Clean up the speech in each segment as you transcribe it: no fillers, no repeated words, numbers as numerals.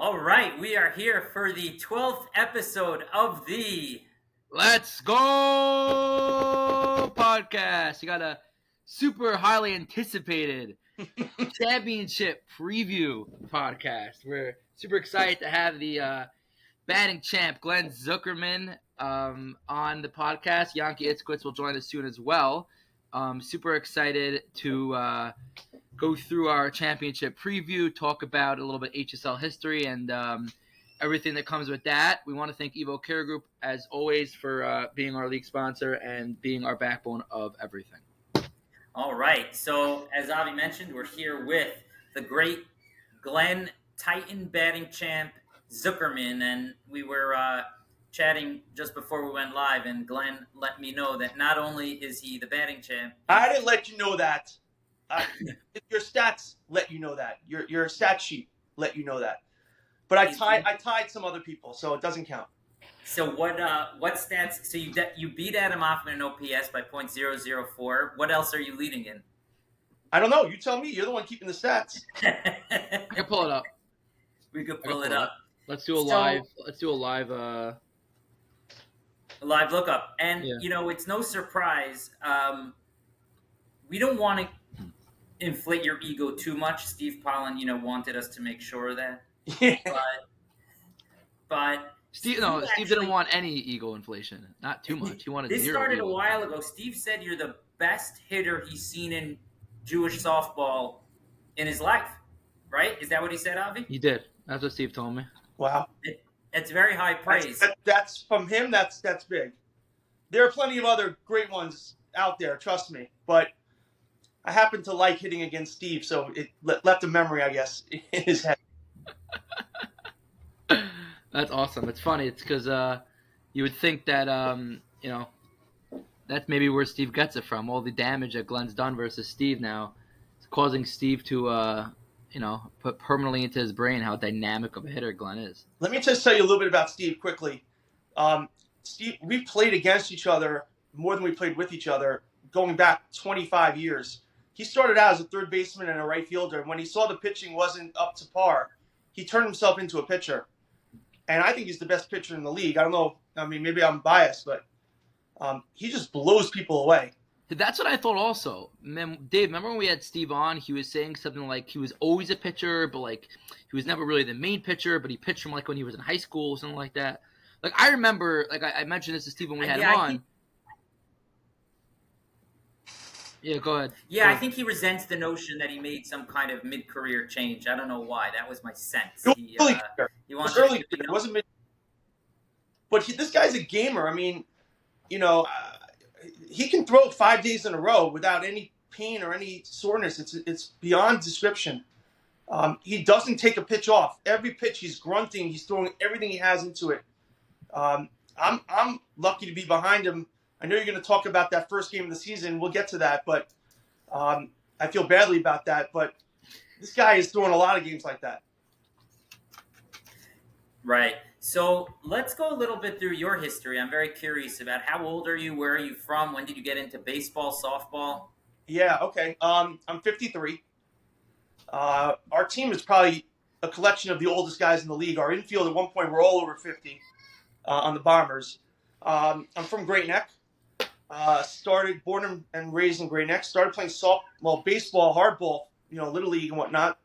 All right, we are here for the 12th episode of the Let's Go podcast. You got a super highly anticipated championship preview podcast. We're super excited to have the batting champ Glenn Zuckerman on the podcast. Yankee Itzkwitz will join us soon as well. Super excited to go through our championship preview, talk about a little bit HSL history and everything that comes with that. We want to thank Evo Care Group, as always, for being our league sponsor and being our backbone of everything. All right, so as Avi mentioned, we're here with the great Glenn Titan batting champ Zuckerman, and we were chatting just before we went live, and Glenn let me know that not only is he the batting champ. I didn't let you know that. Your stats let you know that. Your stat sheet let you know that. But I tied some other people, so it doesn't count. So what stats? So you beat Adam Hoffman in OPS by .004. What else are you leading in? I don't know. You tell me. You're the one keeping the stats. I can pull it up. We could pull it up. Let's do a live. Let's do a live. A live lookup, and it's no surprise. We don't want to inflate your ego too much. Steve Pollen, wanted us to make sure of that. But Steve didn't want any ego inflation. Not too much. He wanted this zero. Started ego. A while ago. Steve said you're the best hitter he's seen in Jewish softball in his life. Right? Is that what he said, Avi? He did. That's what Steve told me. Wow. It's very high praise. That's from him. That's big. There are plenty of other great ones out there. Trust me. But I happen to like hitting against Steve, so it left a memory, I guess, in his head. That's awesome. It's funny. It's because you would think that that's maybe where Steve gets it from. All the damage that Glenn's done versus Steve now is causing Steve to put permanently into his brain how dynamic of a hitter Glenn is. Let me just tell you a little bit about Steve quickly. Steve, we played against each other more than we played with each other going back 25 years. He started out as a third baseman and a right fielder. And when he saw the pitching wasn't up to par, he turned himself into a pitcher. And I think he's the best pitcher in the league. I don't know. I mean, maybe I'm biased, but he just blows people away. That's what I thought also. Dave, remember when we had Steve on? He was saying something like he was always a pitcher, but like he was never really the main pitcher, but he pitched from like when he was in high school or something like that. Like I remember, like I mentioned this to Steve when we had him on. Yeah, go ahead. Yeah, I think he resents the notion that he made some kind of mid-career change. I don't know why. That was my sense. He wants early. It wasn't mid. But this guy's a gamer. I mean, he can throw 5 days in a row without any pain or any soreness. It's beyond description. He doesn't take a pitch off. Every pitch he's grunting. He's throwing everything he has into it. I'm lucky to be behind him. I know you're going to talk about that first game of the season. We'll get to that, but I feel badly about that. But this guy is throwing a lot of games like that. Right. So let's go a little bit through your history. I'm very curious about how old are you? Where are you from? When did you get into baseball, softball? Yeah, okay. I'm 53. Our team is probably a collection of the oldest guys in the league. Our infield at one point were all over 50 on the Bombers. I'm from Great Neck. Started born and raised in Great Neck. Started playing baseball, hardball, Little League and whatnot.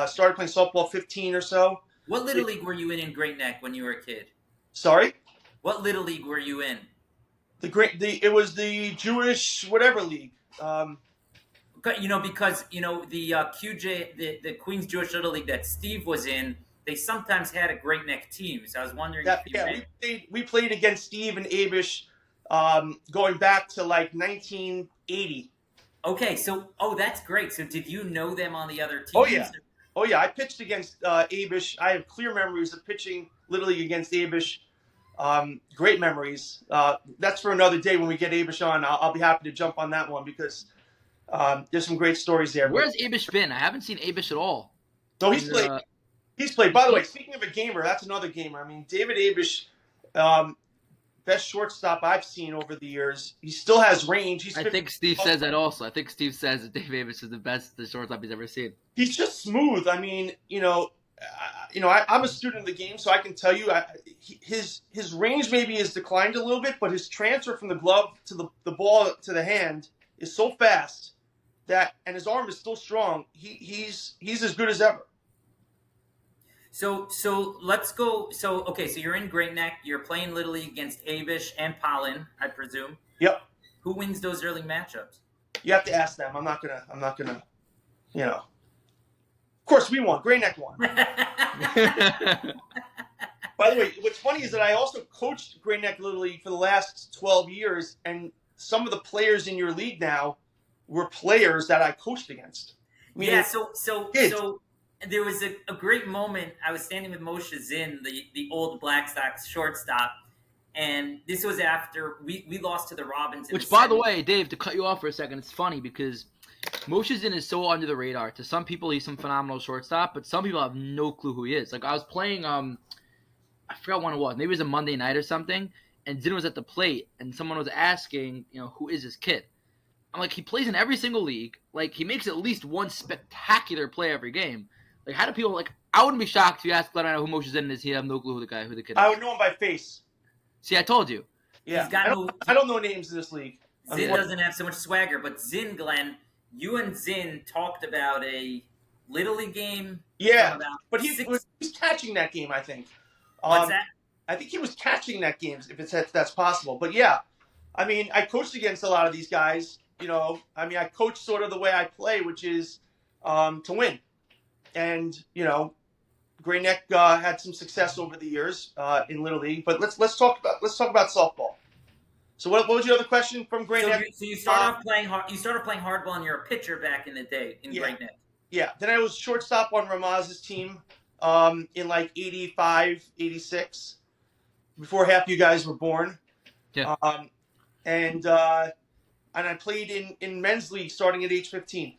Started playing softball 15 or so. What Little League were you in Great Neck when you were a kid? Sorry? What Little League were you in? It was the Jewish whatever league. Because the QJ, the Queens Jewish Little League that Steve was in, they sometimes had a Great Neck team. So I was wondering we played against Steve and Abish going back to like 1980. Okay, so that's great. So did you know them on the other teams? Oh yeah. I pitched against Abish. I have clear memories of pitching literally against Abish. Great memories. That's for another day when we get Abish on. I'll be happy to jump on that one because there's some great stories there. Where's Abish been? I haven't seen Abish at all. No, he's played. He's played. By the way, speaking of a gamer, that's another gamer. I mean, David Abish, best shortstop I've seen over the years. He still has range. I think Steve says that also. I think Steve says that Dave Abish is the shortstop he's ever seen. He's just smooth. I mean, I'm a student of the game, so I can tell you his range maybe has declined a little bit, but his transfer from the glove to the ball to the hand is so fast and his arm is still strong. He's as good as ever. So let's go. So okay, so you're in Great Neck. You're playing Little League against Abish and Pollen, I presume. Yep. Who wins those early matchups? You have to ask them. I'm not gonna. Of course we won. Great Neck won. By the way, what's funny is that I also coached Great Neck Little League for the last 12 years, and some of the players in your league now were players that I coached against. Yeah, so there was a great moment. I was standing with Moshe Zinn, the old Black Sox shortstop, and this was after we lost to the Robins. Which, by the way, Dave, to cut you off for a second, it's funny because Moshe Zinn is so under the radar. To some people, he's some phenomenal shortstop, but some people have no clue who he is. Like, I was playing, I forgot when it was. Maybe it was a Monday night or something, and Zinn was at the plate, and someone was asking, who is this kid? I'm like, he plays in every single league. Like, he makes at least one spectacular play every game. Like, how do people, like, I wouldn't be shocked if you asked Glenn right now who Moshe Zinn is. He'd have no clue who the kid is. I would know him by face. See, I told you. Yeah. I don't know names in this league. Zinn doesn't have so much swagger, but Zinn, Glenn, you and Zinn talked about a Little League game. Yeah, but he was catching that game, I think. What's that? I think he was catching that game, if that's possible. But yeah, I mean, I coached against a lot of these guys. I coach sort of the way I play, which is to win. And Great Neck had some success over the years in Little League. But let's talk about softball. So what was your other question from Great Neck? So you started off playing hard. You started playing hardball, and you're a pitcher back in the day in Great Neck. Yeah. Then I was shortstop on Ramaz's team in like 85, 86, before half you guys were born. Yeah. And I played in men's league starting at age 15.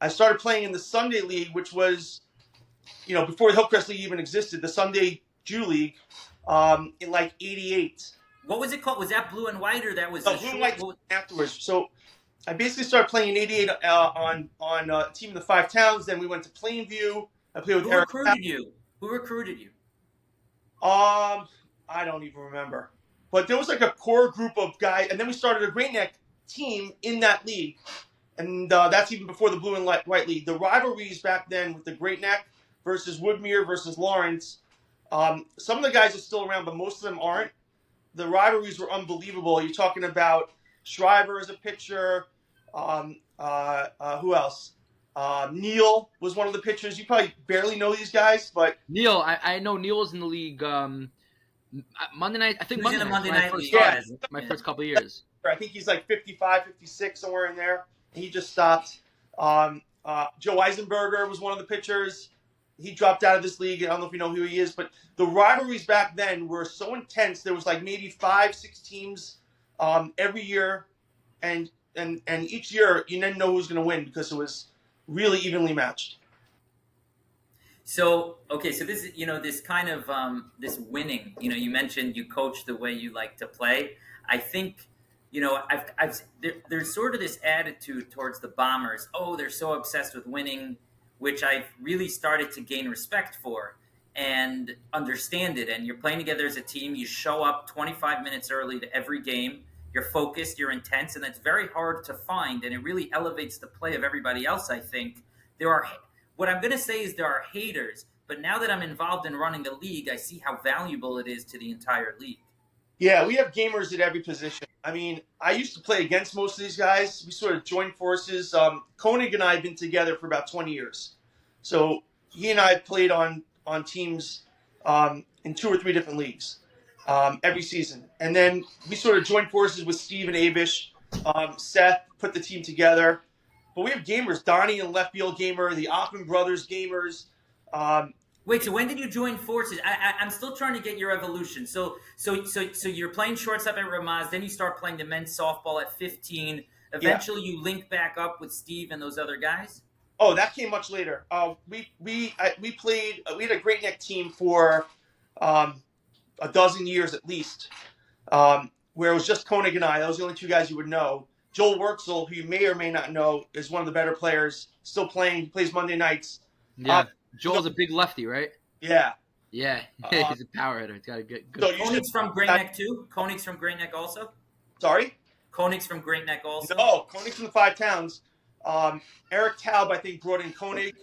I started playing in the Sunday League, which was, before the Hillcrest League even existed, the Sunday Jew League, in like 88. What was it called? Was that blue and white, or that was blue and white afterwards? So I basically started playing in 88 on a team in the Five Towns. Then we went to Plainview. I played with Eric. Who recruited you? I don't even remember. But there was like a core group of guys, and then we started a Great Neck team in that league. And that's even before the blue and white league. The rivalries back then with the Great Neck versus Woodmere versus Lawrence, some of the guys are still around, but most of them aren't. The rivalries were unbelievable. You're talking about Shriver as a pitcher. Who else? Neil was one of the pitchers. You probably barely know these guys, but Neil, I know Neil was in the league Monday night. I think Monday night league. My first couple of years. I think he's like 55, 56, somewhere in there. He just stopped. Joe Eisenberger was one of the pitchers. He dropped out of this league. I don't know if you know who he is, but the rivalries back then were so intense. There was like maybe 5-6 teams every year, and each year you didn't know who was going to win because it was really evenly matched. So this is this kind of this winning. You mentioned you coach the way you like to play. I think. There's sort of this attitude towards the Bombers. Oh, they're so obsessed with winning, which I've really started to gain respect for and understand it. And you're playing together as a team. You show up 25 minutes early to every game. You're focused, you're intense, and that's very hard to find. And it really elevates the play of everybody else, I think. What I'm going to say is there are haters, but now that I'm involved in running the league, I see how valuable it is to the entire league. Yeah, we have gamers at every position. I mean, I used to play against most of these guys. We sort of joined forces. Koenig and I have been together for about 20 years. So he and I played on teams in 2 or 3 different leagues every season. And then we sort of joined forces with Steve and Abish. Seth put the team together. But we have gamers. Donnie and Left Field Gamer, the Offman Brothers gamers. Wait, so when did you join forces? I'm still trying to get your evolution. So you're playing shortstop at Ramaz, then you start playing the men's softball at 15. Eventually, you link back up with Steve and those other guys. Oh, that came much later. We played. We had a Great Neck team for a dozen years at least, where it was just Koenig and I. Those were the only 2 guys you would know. Joel Wurtzel, who you may or may not know, is one of the better players. Still playing. He plays Monday nights. Yeah. Joel's a big lefty, right? Yeah. Yeah, he's a power hitter. He's got a good. So you Koenig's from Great Neck too. Koenig's from Great Neck also. Sorry. Koenig's from Great Neck also. No, Koenig from the Five Towns. Eric Taub, I think, brought in Koenig.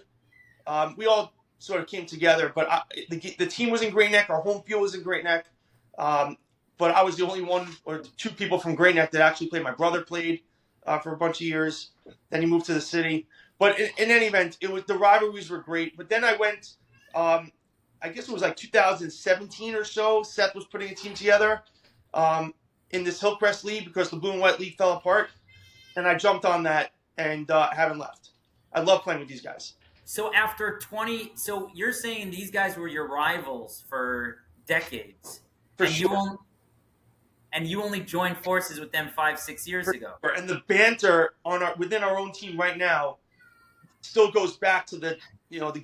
We all sort of came together, but the team was in Great Neck. Our home field was in Great Neck. But I was the only one or two people from Great Neck that actually played. My brother played for a bunch of years. Then he moved to the city. But in any event, the rivalries were great. But then I went, I guess it was like 2017 or so. Seth was putting a team together in this Hillcrest League because the Blue and White League fell apart. And I jumped on that and haven't left. I love playing with these guys. So after 20, so you're saying these guys were your rivals for decades. For and sure. You only joined forces with them 5-6 years ago. And the banter within our own team right now still goes back to the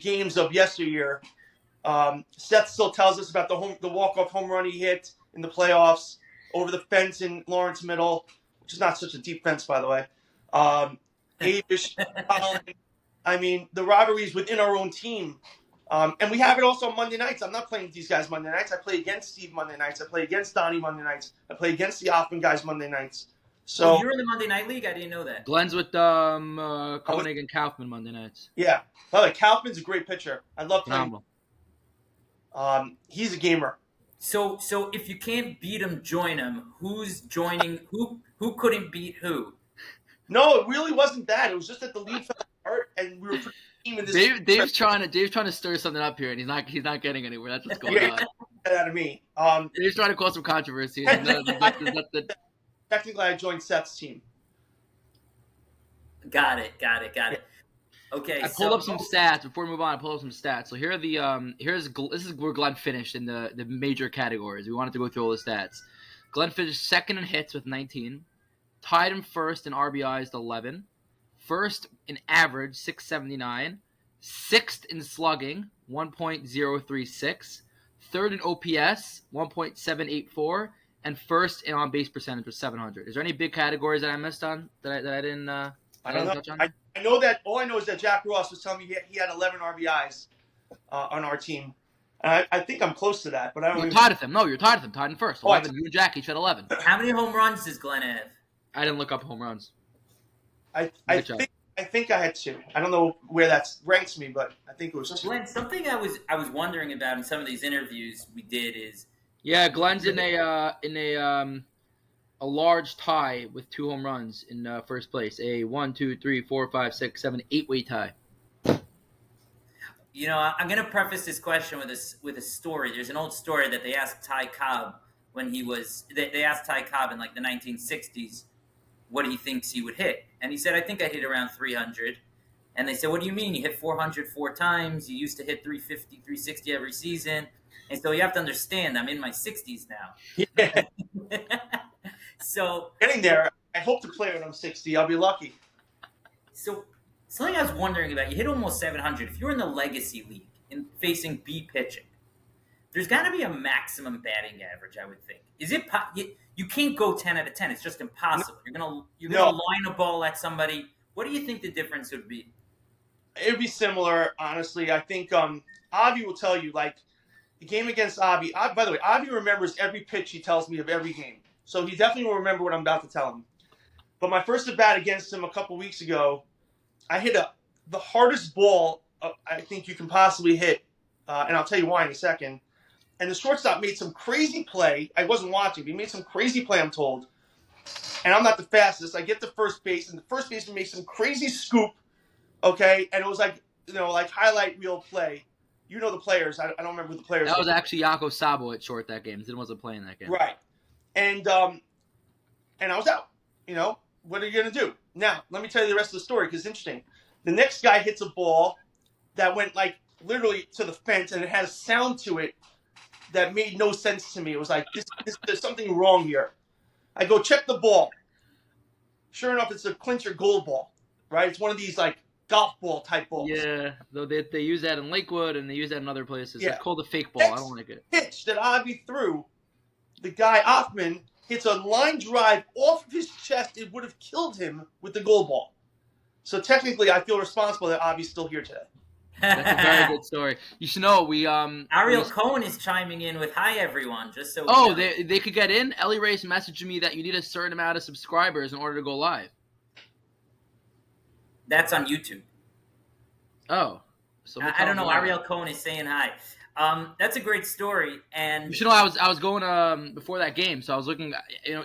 games of yesteryear. Seth still tells us about the walk-off home run he hit in the playoffs over the fence in Lawrence Middle, which is not such a deep fence, by the way. Abish, Colin, I mean, the rivalries within our own team. And we have it also on Monday nights. I'm not playing with these guys Monday nights. I play against Steve Monday nights. I play against Donnie Monday nights. I play against the Hoffman guys Monday nights. So you're in the Monday Night League? I didn't know that. Glenn's with Koenig and Kaufman Monday nights. Yeah. By the way, Kaufman's a great pitcher. I love playing. He's a gamer. So if you can't beat him, join him. Who's joining? Who couldn't beat who? No, it really wasn't that. It was just that the league fell apart, and we were putting a team in this. Dave's trying to stir something up here, and he's not getting anywhere. That's what's going on. That out of me. Dave's trying to cause some controversy. Technically, I joined Seth's team. Got it. Okay, I pulled up some stats before we move on. I pulled up some stats. So here are the this is where Glenn finished in the major categories. We wanted to go through all the stats. Glenn finished second in hits with 19, tied him first in RBIs 11, first in average 679, sixth in slugging 1.036, third in OPS 1.784, and first in on base percentage was 700. Is there any big categories that I missed on that I didn't? I don't know. I know that all I know is that Jack Ross was telling me he had 11 RBIs on our team. And I think I'm close to that, but I don't. You're tied with him. No, you're tied with him. Tied in first. 11. You and Jack each had 11. How many home runs does Glenn have? I didn't look up home runs. I think I had 2. I don't know where that ranks me, but I think it was 2. Glenn, something I was wondering about in some of these interviews we did is. Yeah, Glenn's in a large tie with 2 home runs in first place. A 1, 2, 3, 4, 5, 6, 7, 8-way tie. You know, I'm going to preface this question with a story. There's an old story that they asked Ty Cobb when they asked Ty Cobb in like the 1960s what he thinks he would hit. And he said, I think I hit around 300. And they said, what do you mean? You hit 400 4 times. You used to hit 350, 360 every season. And so you have to understand, I'm in my 60s now. Yeah. So getting there, I hope to play when I'm 60. I'll be lucky. So something I was wondering about, you hit almost 700. If you're in the Legacy League and facing B pitching, there's got to be a maximum batting average, I would think. Is it you can't go 10 out of 10. It's just impossible. You're gonna line a ball at somebody. What do you think the difference would be? It would be similar, honestly. I think Avi will tell you, like, the game against Avi. By the way, Avi remembers every pitch he tells me of every game. So he definitely will remember what I'm about to tell him. But my first at bat against him a couple weeks ago, I hit the hardest ball I think you can possibly hit, and I'll tell you why in a second. And the shortstop made some crazy play. I wasn't watching, but he made some crazy play, I'm told. And I'm not the fastest. I get to first base, and the first baseman makes some crazy scoop, okay? And it was like, like highlight reel play. You know the players. I don't remember who the players That was actually Yako Sabo at short that game. He wasn't playing that game. Right. And I was out. What are you going to do? Now, let me tell you the rest of the story because it's interesting. The next guy hits a ball that went like literally to the fence and it had a sound to it that made no sense to me. It was like, there's something wrong here. I go check the ball. Sure enough, it's a clincher gold ball, right? It's one of these like golf ball type balls. Yeah, though they use that in Lakewood and they use that in other places. Yeah. It's called a fake ball. I don't like it. Pitch that Avi threw, the guy Hoffman hits a line drive off of his chest. It would have killed him with the goal ball. So technically, I feel responsible that Avi's still here today. That's a very good story. You should know Ariel Cohen is chiming in with hi everyone, just so we Oh, know. they could get in. Ellie Ray's messaging me that you need a certain amount of subscribers in order to go live. That's on YouTube. Oh, I don't know. Ariel Cohen is saying hi. That's a great story, and you should know I was going before that game, so I was looking.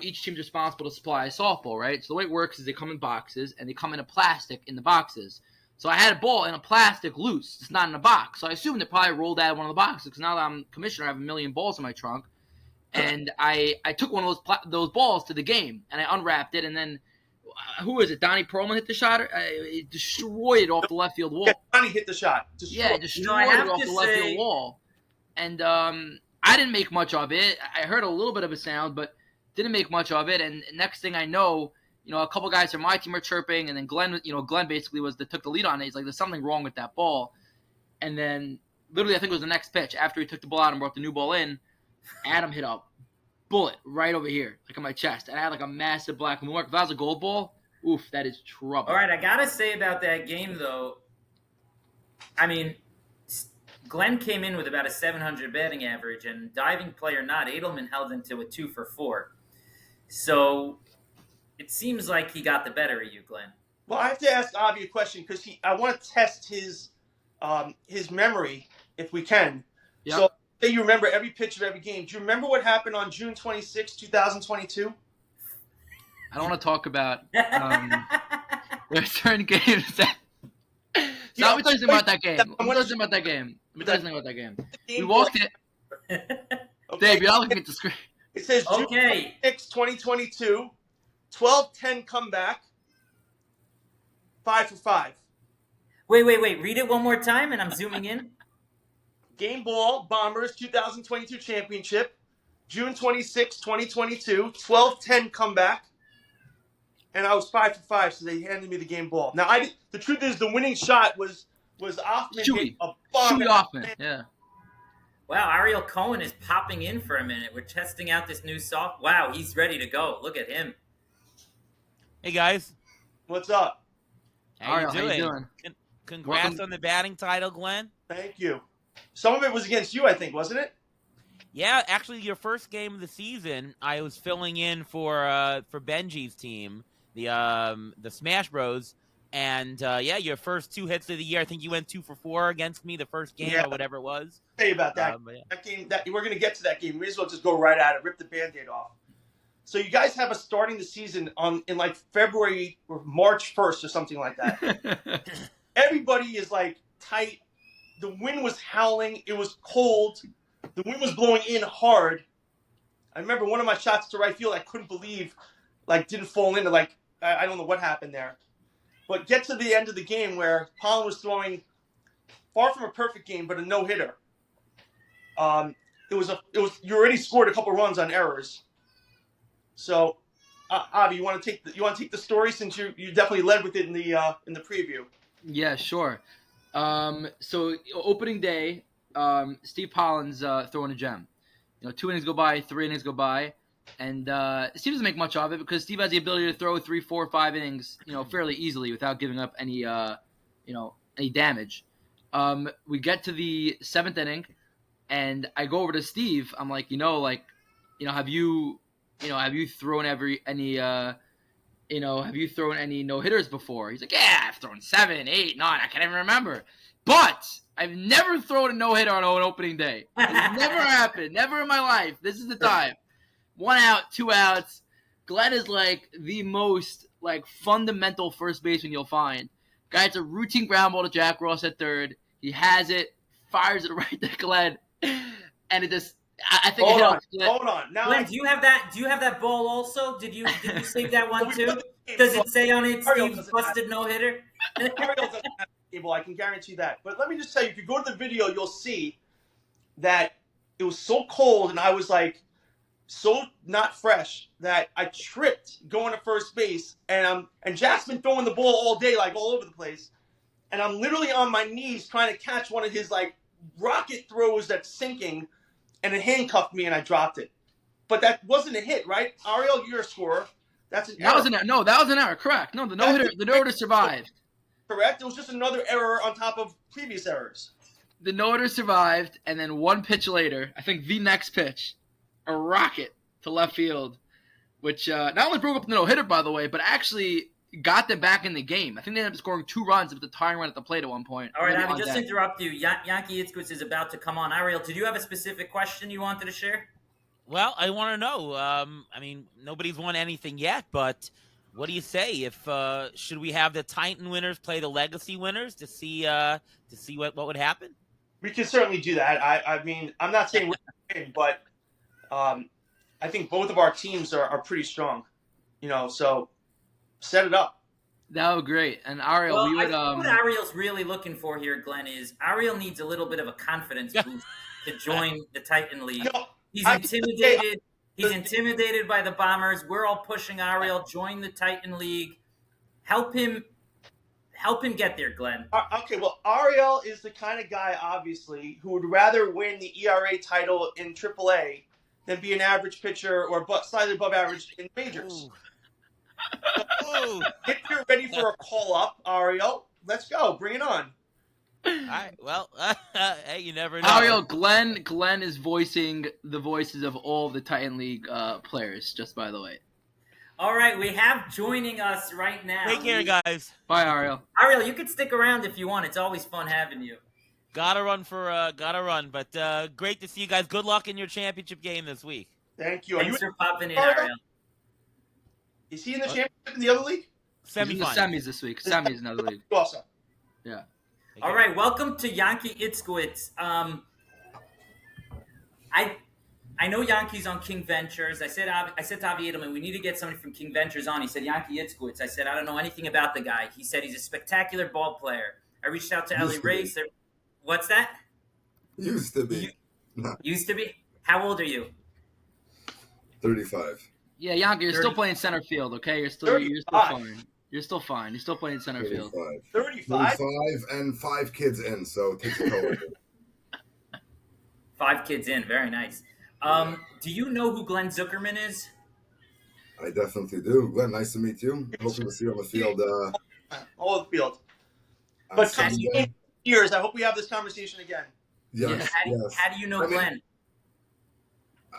Each team's responsible to supply a softball, right? So the way it works is they come in boxes and they come in a plastic in the boxes. So I had a ball in a plastic loose. It's not in a box. So I assumed it probably rolled out of one of the boxes because now that I'm commissioner, I have a million balls in my trunk. And I took one of those balls to the game and I unwrapped it, and then who is it? Donnie Perlman hit the shot. It destroyed it off the left field wall. Yeah, Donnie hit the shot. Destroyed it off the left field wall. And I didn't make much of it. I heard a little bit of a sound, but didn't make much of it. And next thing I know, a couple guys from my team are chirping, and then Glenn basically took the lead on it. He's like, "There's something wrong with that ball." And then literally, I think it was the next pitch after he took the ball out and brought the new ball in. Adam hit a bullet right over here, like on my chest, and I had like a massive black mark. If that was a gold ball, oof, that is trouble. All right, I gotta say about that game though. I mean, Glenn came in with about a 700 batting average, and diving play or not, Edelman held him to a 2 for 4. So it seems like he got the better of you, Glenn. Well, I have to ask Avi a question because I want to test his memory if we can. Yep. So say you remember every pitch of every game. Do you remember what happened on June 26, 2022? I don't want to talk about there are certain games that. So let me tell you something about that game. We walked in. Okay. Dave, you're not looking at the screen. It says June 26, 2022, 12-10 comeback, 5 for 5. Wait. Read it one more time, and I'm zooming in. Game ball, Bombers 2022 championship, June 26, 2022, 12-10 comeback, and I was 5 for 5, so they handed me the game ball. Now, the truth is, the winning shot was Offman. Shuey Offman, yeah. Wow, Ariel Cohen is popping in for a minute. We're testing out this new soft. Wow, he's ready to go. Look at him. Hey, guys. What's up? How you doing? Congrats on the batting title, Glenn. Thank you. Some of it was against you, I think, wasn't it? Yeah, actually, your first game of the season, I was filling in for Benji's team, the Smash Bros. And your first 2 hits of the year, I think you went 2 for 4 against me the first game or whatever it was. Tell you about that. That game. We're going to get to that game. We may as well just go right at it. Rip the Band-Aid off. So you guys have us starting the season in like February or March 1st or something like that. Everybody is like tight. The wind was howling. It was cold. The wind was blowing in hard. I remember one of my shots to right field I couldn't believe didn't fall into I don't know what happened there. But get to the end of the game where Pollen was throwing far from a perfect game, but a no-hitter. You already scored a couple runs on errors. So, Avi, you want to take the story since you definitely led with it in the preview. Yeah, sure. So opening day, Steve Pollen's throwing a gem. 2 innings go by, 3 innings go by, and Steve doesn't make much of it because Steve has the ability to throw 3, 4, 5 innings, fairly easily without giving up any damage. We get to the 7th inning, and I go over to Steve. I'm like, have you thrown any no hitters before? He's like, yeah, I've thrown 7, 8, 9. I can't even remember. But I've never thrown a no hitter on an opening day. It's never happened. Never in my life. This is the time. 1 out, 2 outs. Glenn is the most fundamental first baseman you'll find. Guy, it's a routine ground ball to Jack Ross at third. He has it, fires it right to Glenn, and it just. I think Hold on. Now, Glenn, do you have that ball also? Did you save that one too? Does it say on it Steve's busted no hitter? Ariel doesn't have a cable, I can guarantee that. But let me just tell you, if you go to the video, you'll see that it was so cold and I was so not fresh that I tripped going to first base, and Jack's been throwing the ball all day, all over the place, and I'm literally on my knees trying to catch one of his rocket throws that's sinking. And it handcuffed me, and I dropped it. But that wasn't a hit, right? Ariel, you're a scorer. That's an error. That was an error. No, that was an error. Correct. No, the no hitter survived. correct? It was just another error on top of previous errors. The no-hitter survived, and then one pitch later, I think the next pitch, a rocket to left field, which not only broke up the no-hitter, by the way, but actually got them back in the game. I think they ended up scoring 2 runs with the tying run at the plate at one point. All right, Avi, just to interrupt you, Yankee Itzkowitz is about to come on. Ariel, did you have a specific question you wanted to share? Well, I want to know. I mean, nobody's won anything yet, but what do you say? If should we have the Titan winners play the Legacy winners to see what would happen? We can certainly do that. I mean, I'm not saying we're going to win, but I think both of our teams are pretty strong. So set it up. That would be great. And Ariel, well, we would. I think what Ariel's really looking for here, Glenn, is Ariel needs a little bit of a confidence boost to join the Titan League. He's intimidated. He's intimidated by the Bombers. We're all pushing Ariel. Join the Titan League. Help him get there, Glenn. Okay, well, Ariel is the kind of guy, obviously, who would rather win the ERA title in AAA than be an average pitcher or slightly above average in majors. If you're ready for a call-up, Ariel, let's go. Bring it on. All right. Well, hey, you never know. Ariel, Glenn is voicing the voices of all the Titan League players, just by the way. All right, we have joining us right now. Take care, guys. Bye, Ariel. Ariel, you can stick around if you want. It's always fun having you. Gotta run, but great to see you guys. Good luck in your championship game this week. Thank you. Thanks for popping in, Ariel. Is he in the championship in the other league? He's in the semis this week. Semis in another league. Awesome. Yeah. All right, welcome to Yankee Itzkowitz. I know Yankee's on King Ventures. I said to Avi Edelman, we need to get somebody from King Ventures on. He said, Yankee Itzkowitz. I said, I don't know anything about the guy. He said he's a spectacular ball player. I reached out to Ellie Race. What's that? Used to be. Used to be? How old are you? 35. Yeah, Yankee, you're still playing center field, okay? You're still fine. You're still fine. You're still playing center 35. field. 35? 35 and 5 kids in, so it takes a total. 5 kids in. Very nice. Do you know who Glenn Zuckerman is? I definitely do. Glenn, nice to meet you. Hopefully we'll see you on the field. All of the field. But years, I hope we have this conversation again. Yes, How do you know Glenn?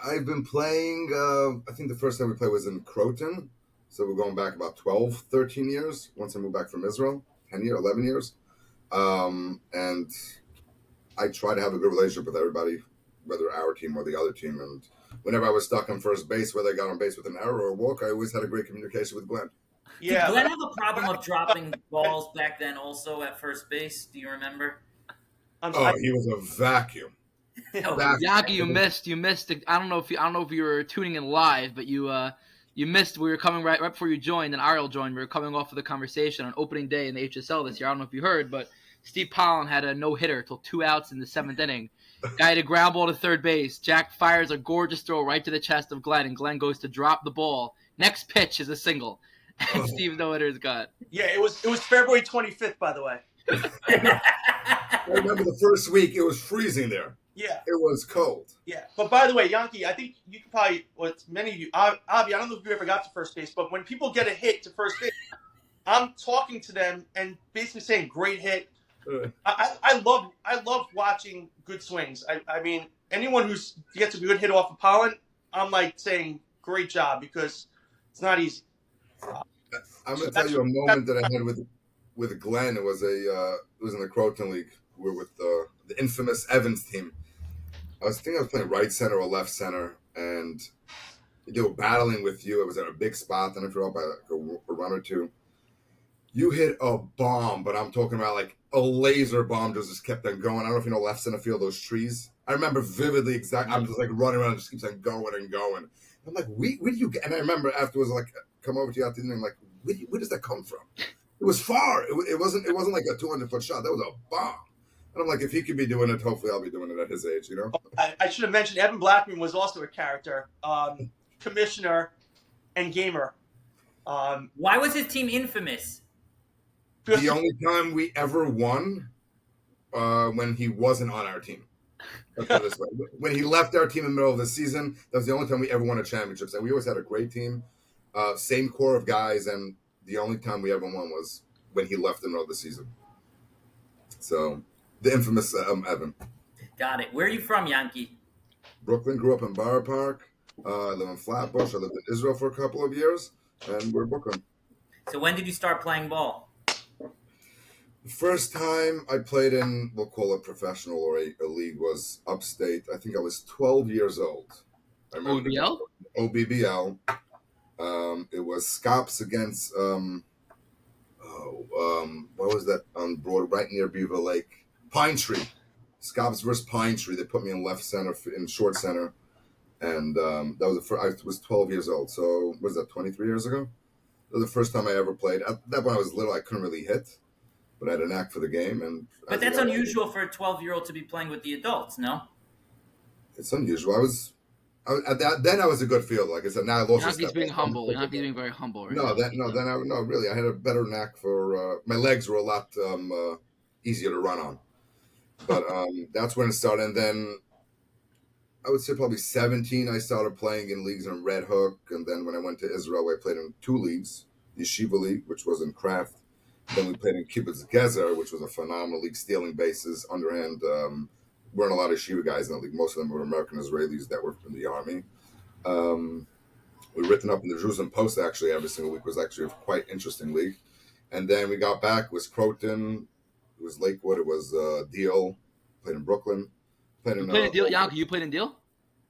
I've been playing, I think the first time we played was in Croton. So we're going back about 12, 13 years. Once I moved back from Israel, 11 years. And I try to have a good relationship with everybody, whether our team or the other team. And whenever I was stuck on first base, whether I got on base with an error or a walk, I always had a great communication with Glenn. Yeah. Did Glenn have a problem of dropping balls back then also at first base? Do you remember? He was a vacuum. Yankee, you missed. I don't know if you were tuning in live, but you missed. We were coming right before you joined, and Ariel joined. We were coming off of the conversation on opening day in the HSL this year. I don't know if you heard, but Steve Pollen had a no-hitter till 2 outs in the 7th inning. Guy had a ground ball to third base. Jack fires a gorgeous throw right to the chest of Glenn, and Glenn goes to drop the ball. Next pitch is a single, and Steve's no-hitter is gone. Yeah, it was February 25th, by the way. I remember the first week it was freezing there. Yeah. It was cold. Yeah. But by the way, Yankee, I think you could probably, many of you, Avi, I don't know if you ever got to first base, but when people get a hit to first base, I'm talking to them and basically saying, great hit. I love watching good swings. I mean, anyone who gets a good hit off of Pollen, I'm like saying, great job, because it's not easy. I'm going to tell you a moment that I had with Glenn. It was in the Croton League. We were with the infamous Evans team. I was playing right center or left center, and they were battling with you. It was at a big spot, then I threw up by like a run or two. You hit a bomb, but I'm talking about like a laser bomb just kept on going. I don't know if you know left center field, those trees. I remember vividly exactly. I'm just like running around, just keeps on going and going. I'm like, where do you get? And I remember afterwards, like, come over to you after the evening, like, where does that come from? It was far. It wasn't like a 200-foot shot. That was a bomb. And I'm like, if he could be doing it, hopefully I'll be doing it at his age, you know? I should have mentioned Evan Blackman was also a character, commissioner, and gamer. Why was his team infamous? The only time we ever won when he wasn't on our team. Let's put it this way. When he left our team in the middle of the season, that was the only time we ever won a championship. And we always had a great team, same core of guys, and the only time we ever won was when he left in the middle of the season. So the infamous Evan. Got it. Where are you from, Yankee? Brooklyn, grew up in Borough Park. I live in Flatbush. I lived in Israel for a couple of years, and we're Brooklyn. So when did you start playing ball? The first time I played in, we'll call it professional or a league, was upstate. I think I was 12 years old. I remember OBL? OBBL. It was Scops against, what was that on Broad, right near Beaver Lake? Pine Tree. Scops versus Pine Tree. They put me in left center, in short center. And that was the first, I was 12 years old. So, what was that, 23 years ago? That was the first time I ever played. At that point, I was little. I couldn't really hit, but I had a knack for the game. And But that's unusual for a 12-year-old to be playing with the adults, no? It's unusual. Then I was a good fielder. Like I said, now I lost. Yankees being humble. Yankees being very humble. Right now. Really, I had a better knack for. My legs were a lot easier to run on, but that's when it started. And then I would say probably 17, I started playing in leagues in Red Hook, and then when I went to Israel, I played in 2 leagues: the Yeshiva League, which was in Kraft. Then we played in Kibbutz Gezer, which was a phenomenal league, stealing bases, underhand. Weren't a lot of Shiva guys in the league. Most of them were American Israelis that were in the army. We were written up in the Jerusalem Post actually every single week. It was actually a quite interesting league. And then we got back. It was Croton. It was Lakewood. It was Deal. Played in Brooklyn. Played in Deal, Yankee. You played in Deal?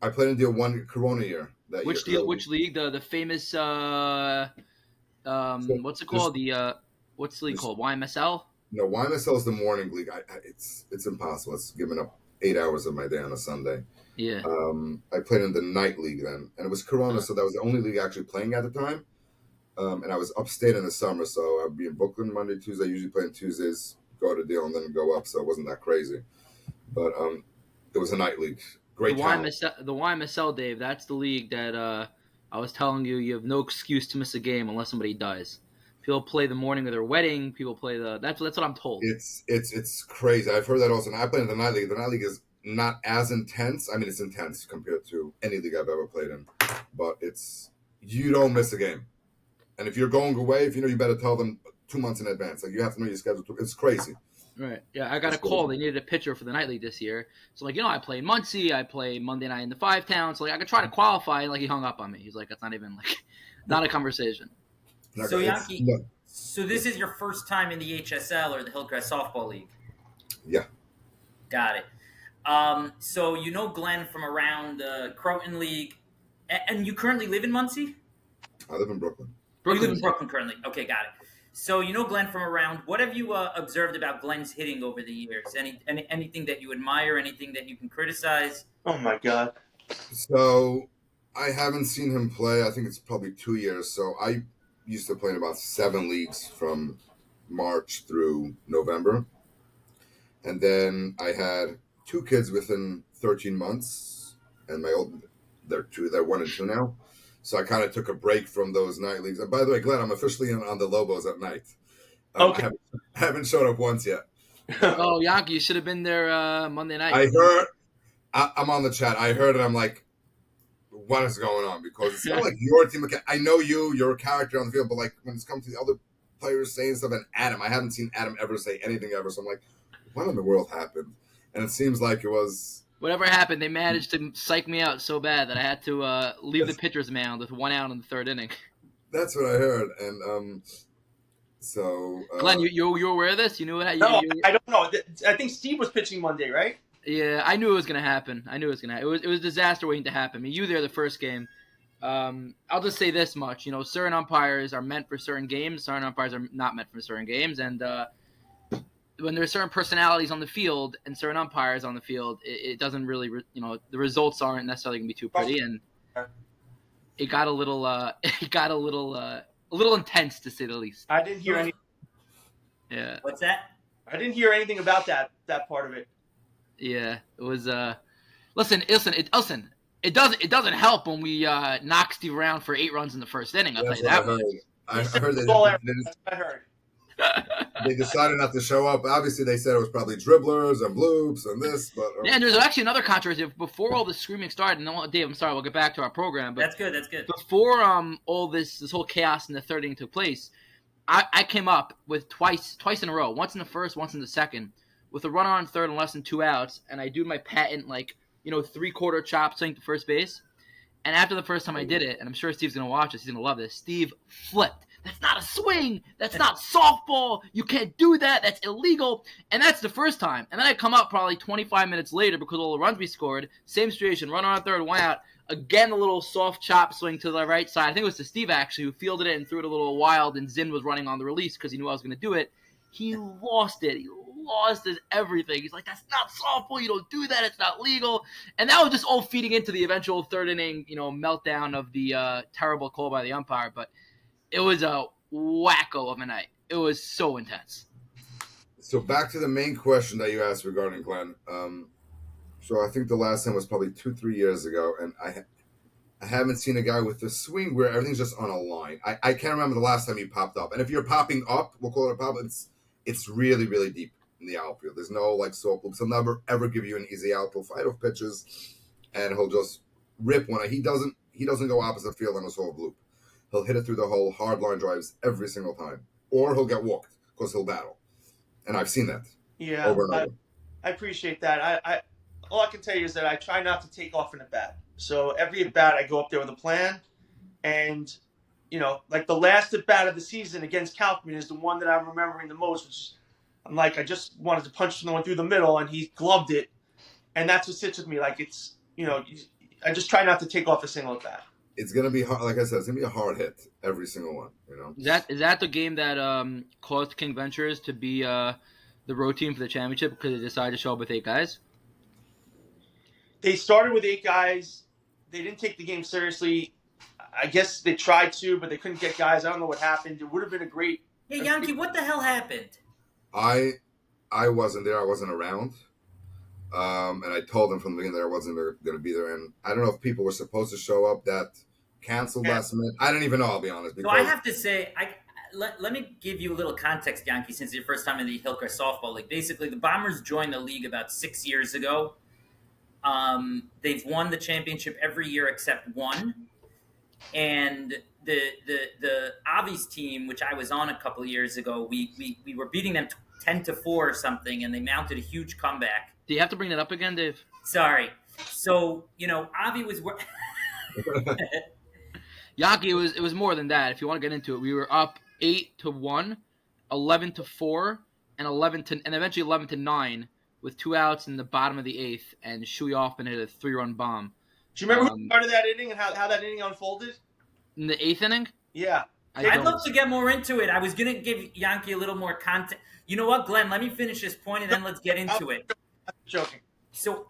I played in Deal one Corona year. Which year. Deal? Which league? The famous what's it called? What's the league called? YMSL? No, YMSL is the morning league. It's impossible. It's giving up 8 hours of my day on a Sunday. Yeah. I played in the night league then, and it was Corona, so that was the only league actually playing at the time. And I was upstate in the summer, so I'd be in Brooklyn Monday, Tuesday. I usually play on Tuesdays, go to Deal, and then go up. So it wasn't that crazy, but it was a night league. Great. The YMSL, Dave. That's the league that I was telling you. You have no excuse to miss a game unless somebody dies. People play the morning of their wedding. People play that's what I'm told. It's crazy. I've heard that also. And I play in the night league. The night league is not as intense. I mean, it's intense compared to any league I've ever played in, but you don't miss a game. And if you're going away, you better tell them 2 months in advance. Like you have to know your schedule. It's crazy. Right. Yeah, I got a call. They needed a pitcher for the night league this year. So I play in Muncie. I play Monday night in the 5 Town. So I could try to qualify. And he hung up on me. He's like, that's not even not a conversation. So Yankee, so this is your first time in the HSL or the Hillcrest Softball League? Yeah. Got it. So you know Glenn from around the Croton League, and you currently live in Muncie? I live in Brooklyn. You live in Brooklyn currently. Okay, got it. So you know Glenn from around. What have you observed about Glenn's hitting over the years? Anything that you admire? Anything that you can criticize? Oh my God. So I haven't seen him play. I think it's probably 2 years. So I used to play in about 7 leagues from March through November. And then I had 2 kids within 13 months. And they're 1 and 2 now. So I kind of took a break from those night leagues. And by the way, Glenn, I'm officially on the Lobos at night. Okay. I haven't showed up once yet. Oh, Yankee, you should have been there Monday night. I heard, I'm on the chat. I heard it. I'm like, what is going on? Because it's not like your team. I know you're a character on the field, but when it's come to the other players saying stuff, and Adam, I haven't seen Adam ever say anything ever. So I'm like, what in the world happened? And it seems like it was. Whatever happened, they managed to psych me out so bad that I had to leave the pitcher's mound with 1 out in the 3rd inning. That's what I heard, and so. Glenn, you were aware of this? You knew it? No, I don't know. I think Steve was pitching Monday, right? Yeah, I knew it was going to happen. It was a disaster waiting to happen. I mean, you were there the first game. I'll just say this much. Certain umpires are meant for certain games. Certain umpires are not meant for certain games. And when there are certain personalities on the field and certain umpires on the field, it doesn't really, the results aren't necessarily going to be too pretty. And it got a little intense, to say the least. I didn't hear any. Yeah. What's that? I didn't hear anything about that part of it. Yeah, it was. Listen. It doesn't help when we knock Steve around for 8 runs in the 1st inning. I'll tell you that much. I heard That's what I heard. They decided not to show up. Obviously, they said it was probably dribblers and bloops and this, but yeah. And there's actually another controversy before all the screaming started. And Dave, I'm sorry, we'll get back to our program. But That's good. Before all this whole chaos in the 3rd inning took place, I came up with twice in a row, once in the first, once in the second, with a runner on third and less than 2 outs, and I do my patent 3/4 chop swing to first base. And after the first time I did it, and I'm sure Steve's gonna watch this, he's gonna love this. Steve flipped. That's not a swing. That's not softball. You can't do that. That's illegal. And that's the first time. And then I come up probably 25 minutes later because all the runs we scored. Same situation. Runner on third, 1 out. Again, a little soft chop swing to the right side. I think it was to Steve actually who fielded it and threw it a little wild. And Zinn was running on the release because he knew I was gonna do it. He lost it. He lost his everything. He's like, that's not softball. You don't do that. It's not legal. And that was just all feeding into the eventual third inning, meltdown of the terrible call by the umpire. But it was a wacko of a night. It was so intense. So back to the main question that you asked regarding Glenn. So I think the last time was probably 2-3 years ago, and I haven't seen a guy with the swing where everything's just on a line. I can't remember the last time he popped up. And if you're popping up, we'll call it a pop. It's really, really deep in the outfield. There's no soft loops. He'll never ever give you an easy out. He'll fight off pitches, and he'll just rip one. He doesn't go opposite field on a soft loop. He'll hit it through the hole, hard line drives every single time, or he'll get walked because he'll battle. And I've seen that. Yeah, over and over. I appreciate that. I all I can tell you is that I try not to take off an at bat. So every at bat I go up there with a plan, and like the last at bat of the season against Kalkman is the one that I'm remembering the most. Which is, I'm like, I just wanted to punch someone through the middle, and he gloved it, and that's what sits with me. Like it's I just try not to take off a single at bat. It's gonna be hard, like I said. It's gonna be a hard hit every single one. Is that the game that caused King Ventures to be the road team for the championship because they decided to show up with 8 guys? They started with 8 guys. They didn't take the game seriously. I guess they tried to, but they couldn't get guys. I don't know what happened. It would have been a great. Hey, Yankee, what the hell happened? I wasn't there. I wasn't around. And I told them from the beginning that I wasn't going to be there. And I don't know if people were supposed to show up that canceled last minute. I don't even know, I'll be honest. So I have to say, let me give you a little context, Yankee, since it's your first time in the Hilker Softball League. Basically, the Bombers joined the league about 6 years ago. They've won the championship every year except one. And the Avi's team, which I was on a couple of years ago, we were beating them 10-4 or something, and they mounted a huge comeback. Do you have to bring that up again, Dave? Sorry. So, Avi was Yankee, it was more than that. If you want to get into it, we were up 8-1, 11-4, and eventually 11-9 with 2 outs in the bottom of the 8th, and Shuey Hoffman hit a 3-run bomb. Do you remember who started that inning and how that inning unfolded? In the 8th inning? Yeah. I'd love to get more into it. I was going to give Yankee a little more content. You know what, Glenn? Let me finish this point, and then let's get into it. I'm joking. So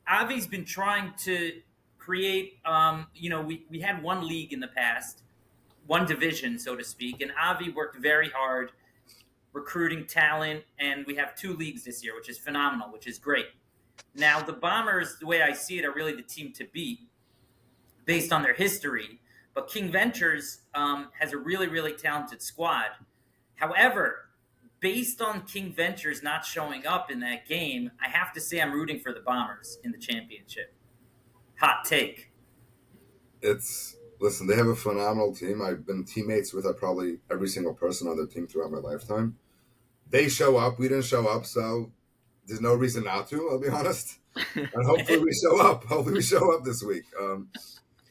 Avi's been trying to create, we had one league in the past, one division, so to speak, and Avi worked very hard recruiting talent, and we have 2 leagues this year, which is phenomenal, which is great. Now, the Bombers, the way I see it, are really the team to beat based on their history, but King Ventures has a really, really talented squad. However, based on King Ventures not showing up in that game, I have to say I'm rooting for the Bombers in the championship. Hot take. Listen, they have a phenomenal team. I've been teammates with probably every single person on their team throughout my lifetime. They show up. We didn't show up, so there's no reason not to, I'll be honest. And hopefully we show up. Hopefully we show up this week.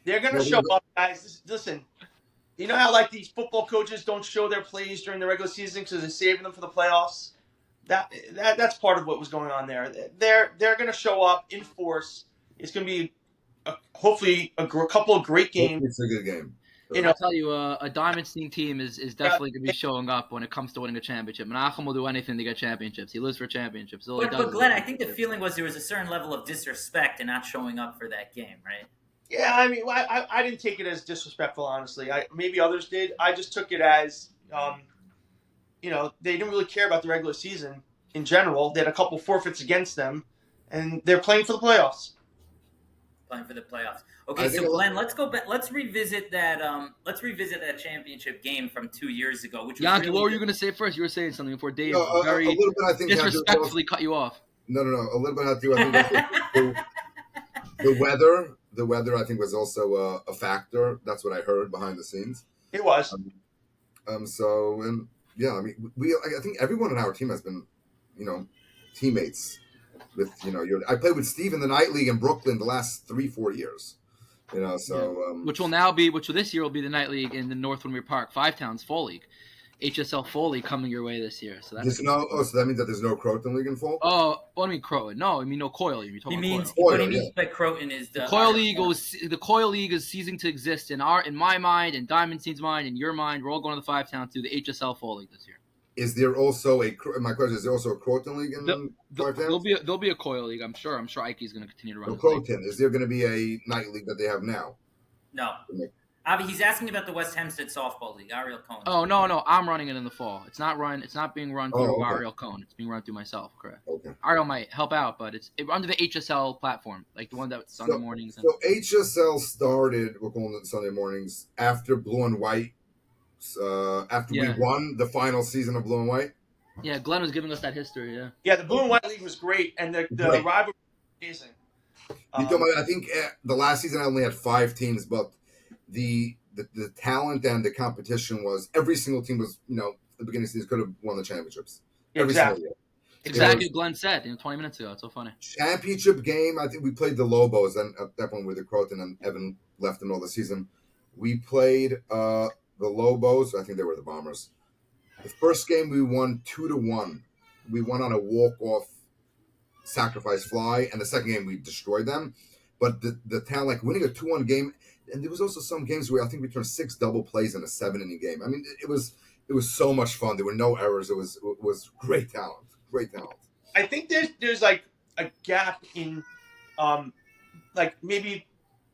They're going to show up, guys. Listen, you know how these football coaches don't show their plays during the regular season because they're saving them for the playoffs? That's part of what was going on there. They're going to show up in force. It's going to be hopefully a couple of great games. It's a good game. I'll tell you, a Diamond Sting team is definitely going to be showing up when it comes to winning a championship. Menachem will do anything to get championships. He lives for championships. But Glenn, I think the feeling was there was a certain level of disrespect in not showing up for that game, right? Yeah, I mean, I didn't take it as disrespectful, honestly. Maybe others did. I just took it as, they didn't really care about the regular season in general. They had a couple forfeits against them, and they're playing for the playoffs. Playing for the playoffs. Okay, so Glenn, let's go back. Let's revisit that. Championship game from 2 years ago. Which was Yankee, really what were you going to say first? You were saying something before Dave a little bit, I think, disrespectfully cut you off. No. A little bit had to. I think the weather, I think, was also a factor. That's what I heard behind the scenes. It was. So and yeah, I mean, I think everyone in our team has been, teammates with I played with Steve in the night league in Brooklyn the last 3-4 years. So which this year will be the night league in the North Windermere Park, Five Towns Fall League, HSL Fall League coming your way this year. So that's so that means that there's no Croton League in fall. Oh, what do you mean Croton? No, I mean no Coil League. He means Coil. what he means by Croton is the Coil League. The Coil League is ceasing to exist in my mind, and Diamond Seed's mind, and your mind. We're all going to the Five Towns to the HSL Fall League this year. Is there also my question? Is there also a Croton League in Five Towns? There'll be a Coil League. I'm sure Ike's going to continue to run. Croton. Is there going to be a night league that they have now? No. Avi, he's asking about the West Hempstead Softball League, Ariel Cohen. Oh, no, I'm running it in the fall. It's not being run through Ariel Cohen. It's being run through myself, correct. Okay. Ariel might help out, but it's under the HSL platform, like the one that's Sunday mornings. So HSL started, we're calling it Sunday mornings, after Blue and White, we won the final season of Blue and White. Yeah, Glenn was giving us that history, yeah. Yeah, the Blue and White League was great, and the rivalry was amazing. I think the last season I only had 5 teams, but the talent and the competition was every single team was the beginning of the season could have won the championships. Exactly. Exactly what Glenn said 20 minutes ago. It's so funny. Championship game, I think we played the Lobos, and at that point with the Croton and Evan left in all the season. We played the Lobos. I think they were the Bombers. The first game we won 2-1. We won on a walk-off sacrifice fly, and the second game we destroyed them. But the talent, like winning a 2-1 game. And there was also some games where I think we turned 6 double plays in a 7-inning game. I mean, it was so much fun. There were no errors. It was great talent. Great talent. I think there's like a gap in, like maybe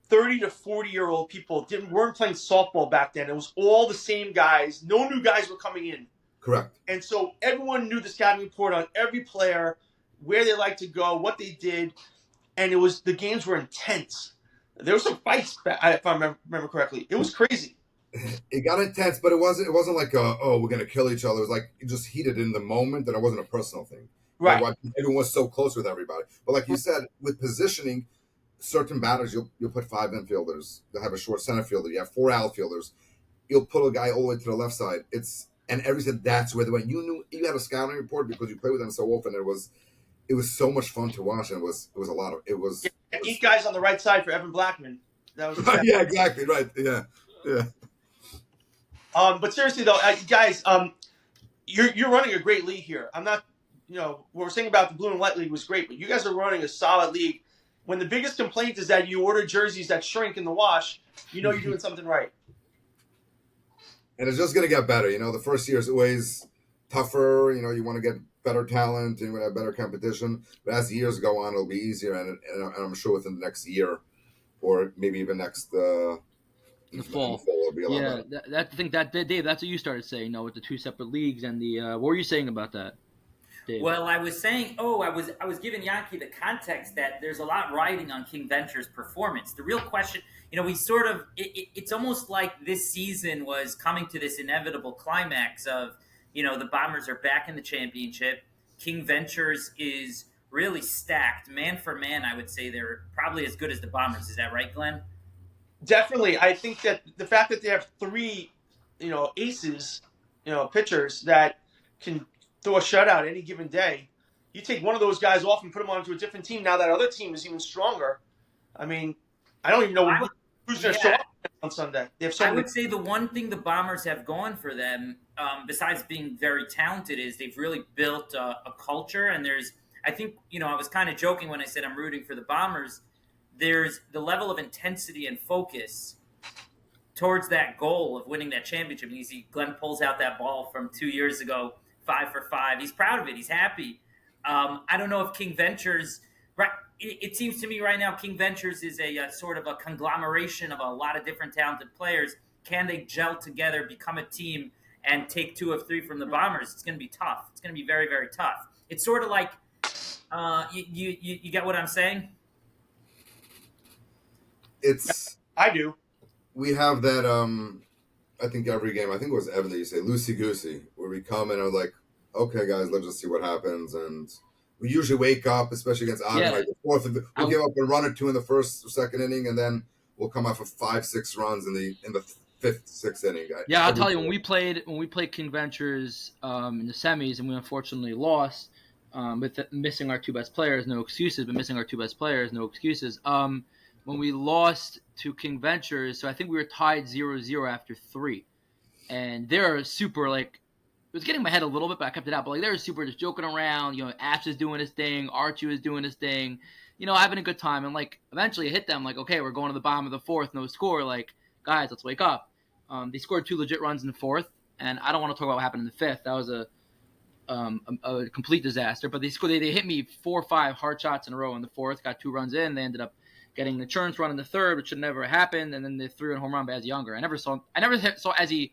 30 to 40-year-old people weren't playing softball back then. It was all the same guys. No new guys were coming in. Correct. And so everyone knew the scouting report on every player, where they liked to go, what they did, and the games were intense. There were some fights, if I remember correctly. It was crazy. It got intense, but it wasn't like we're gonna kill each other. It was like it just heated in the moment, and it wasn't a personal thing. Right. Like, everyone was so close with everybody. But like you said, with positioning, certain batters you'll put 5 infielders. You'll have a short center fielder. You have 4 outfielders. You'll put a guy all the way to the left side. Everybody said that's where they went. You knew you had a scouting report because you played with them so often. It was so much fun to watch, and it was a lot of it was. Yeah, 8 guys on the right side for Evan Blackman. That was yeah, exactly right. Yeah. But seriously though, guys, you're running a great league here. I'm not, what we're saying about the Blue and White League was great, but you guys are running a solid league. When the biggest complaint is that you order jerseys that shrink in the wash, you're doing something right. And it's just going to get better. The first year is always tougher. You want to get better talent and you want to have better competition. But as the years go on, it'll be easier. And I'm sure within the next year or maybe even next the fall it'll be a lot better. I think that Dave, that's what you started saying. With the 2 separate leagues and the what were you saying about that, Dave? Well, I was saying, I was giving Yankee the context that there's a lot riding on King Venture's performance. The real question, we sort of, it's almost like this season was coming to this inevitable climax of, the Bombers are back in the championship. King Ventures is really stacked. Man for man, I would say they're probably as good as the Bombers. Is that right, Glenn? Definitely. I think that the fact that they have 3, aces, pitchers that can throw a shutout any given day. You take one of those guys off and put them onto a different team. Now that other team is even stronger. I mean, I don't even know who's going to show up on Sunday. They have I would say the one thing the Bombers have going for them, besides being very talented, is they've really built a culture. And I think, I was kind of joking when I said I'm rooting for the Bombers. There's the level of intensity and focus towards that goal of winning that championship. And you see Glenn pulls out that ball from 2 years ago, 5 for 5. He's proud of it. He's happy. I don't know if King Ventures, right? It seems to me right now King Ventures is a sort of a conglomeration of a lot of different talented players. Can they gel together, become a team, and take 2 of 3 from the Bombers? It's going to be tough. It's going to be very, very tough. It's sort of like, you get what I'm saying? I do. We have that, I think every game, I think it was Evan that you say, loosey-goosey, where we come and I was like, okay, guys, let's just see what happens. And we usually wake up, especially against Ottawa, like the fourth. We'll give up a run or 2 in the first or second inning, and then we'll come out for 5-6 runs in the fifth, sixth inning. Yeah, I'll tell you, when we played King Ventures in the semis, and we unfortunately lost with missing our two best players, no excuses, but missing our two best players, no excuses. When we lost to King Ventures, so I think we were tied 0-0 after 3. And they're super, like, it was getting my head a little bit, but I kept it out. But, like, they were super just joking around. You know, Ash is doing his thing. Archie was doing his thing. You know, having a good time. And, like, eventually I hit them, like, okay, we're going to the bottom of the 4th, no score. Like, guys, let's wake up. They scored 2 legit runs in the 4th. And I don't want to talk about what happened in the 5th. That was a complete disaster. But they hit me 4 or 5 hard shots in a row in the 4th, got 2 runs in. They ended up getting an insurance run in the 3rd, which should never have happened. And then they threw in a home run by Ezzy Younger. I never saw Ezzy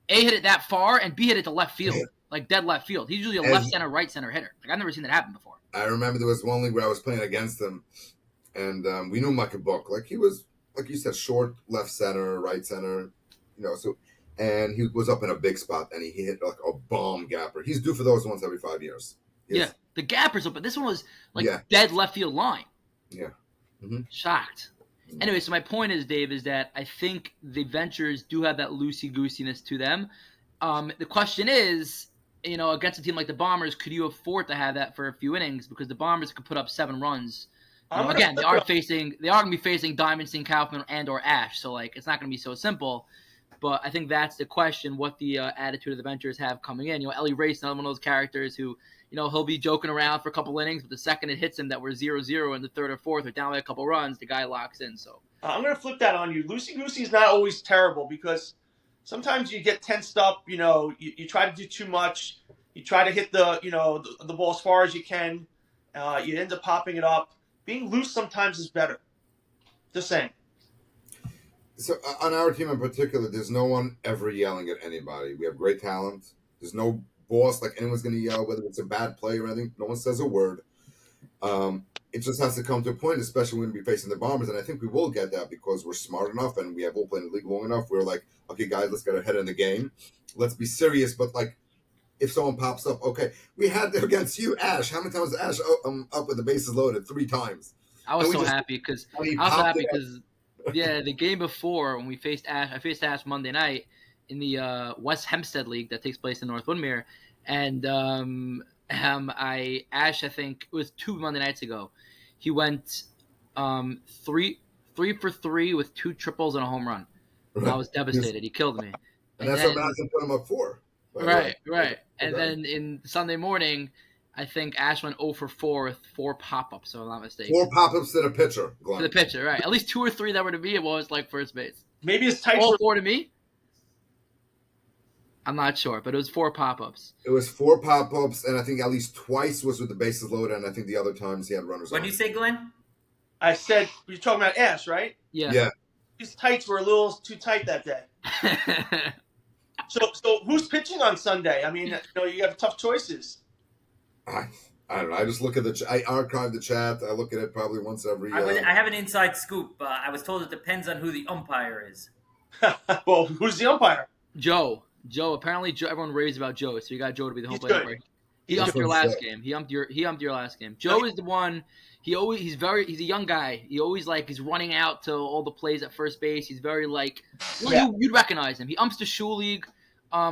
A, hit it that far, and B, hit it to left field, like dead left field. He's usually a left center, right center hitter. Like, I've never seen that happen before. I remember there was one league where I was playing against him, and we knew him like a book. Like, he was, like you said, short left center, right center, you know. So, and he was up in a big spot, and he hit like a bomb gapper. He's due for those once every 5 years. Yeah, the gapper's up, but this one was like dead left field line. Yeah. Shocked. Anyway, so my point is, Dave, is that I think the Ventures do have that loosey-goosiness to them. The question is, you know, against a team like the Bombers, could you afford to have that for a few innings? Because the Bombers could put up 7 runs. You know, again, they are going to be facing Diamondstein, Kaufman, and or Ash. So, like, it's not going to be so simple. But I think that's the question, what the attitude of the Ventures have coming in. You know, Ellie Race, another one of those characters who, you know, he'll be joking around for a couple innings, but the second it hits him that we're 0-0 in the 3rd or 4th or down by a couple runs, the guy locks in. So I'm going to flip that on you. Loosey-goosey is not always terrible because sometimes you get tensed up. You know, you try to do too much. You try to hit the ball as far as you can. You end up popping it up. Being loose sometimes is better. Just saying. So on our team in particular, there's no one ever yelling at anybody. We have great talent. There's no boss like anyone's going to yell, whether it's a bad play or anything. No one says a word. It just has to come to a point, especially when we facing the Bombers, and I think we will get that because we're smart enough and we have all played in the league long enough. We're like, okay, guys, let's get ahead in the game. Let's be serious, but like, if someone pops up, okay, we had it against you, Ash. How many times was Ash up with the bases loaded? 3 times. I was so happy because the game before when we faced Ash, I faced Ash Monday night in the West Hempstead League that takes place in North Woodmere, and Ash, I think it was 2 Monday nights ago, he went 3 for 3 with 2 triples and a home run. And I was devastated. He killed me. And that's what Madison put him up for. Right. And then in Sunday morning, I think Ash went 0 for 4 with 4 pop-ups, so I'm not mistaken. 4 pop-ups to the pitcher, Glenn. To the pitcher, right. At least 2 or 3 that were to me, it was like first base. Maybe his tights all were 4 to me? I'm not sure, but it was 4 pop-ups. It was 4 pop-ups, and I think at least twice was with the bases loaded, and I think the other times he had runners on. What did you say, Glenn? I said, you're talking about Ash, right? Yeah. His tights were a little too tight that day. So who's pitching on Sunday? I mean, you know, you have tough choices. I don't know. I just look at I archive the chat. I look at it probably once every. I have an inside scoop. I was told it depends on who the umpire is. Well, who's the umpire? Joe. Apparently, everyone raves about Joe, so you got Joe to be the home plate umpire. He umped your last game. He umped your last game. Joe is the one. He's a young guy. He's running out to all the plays at first base. He's very you'd recognize him. He umps the Shoe League,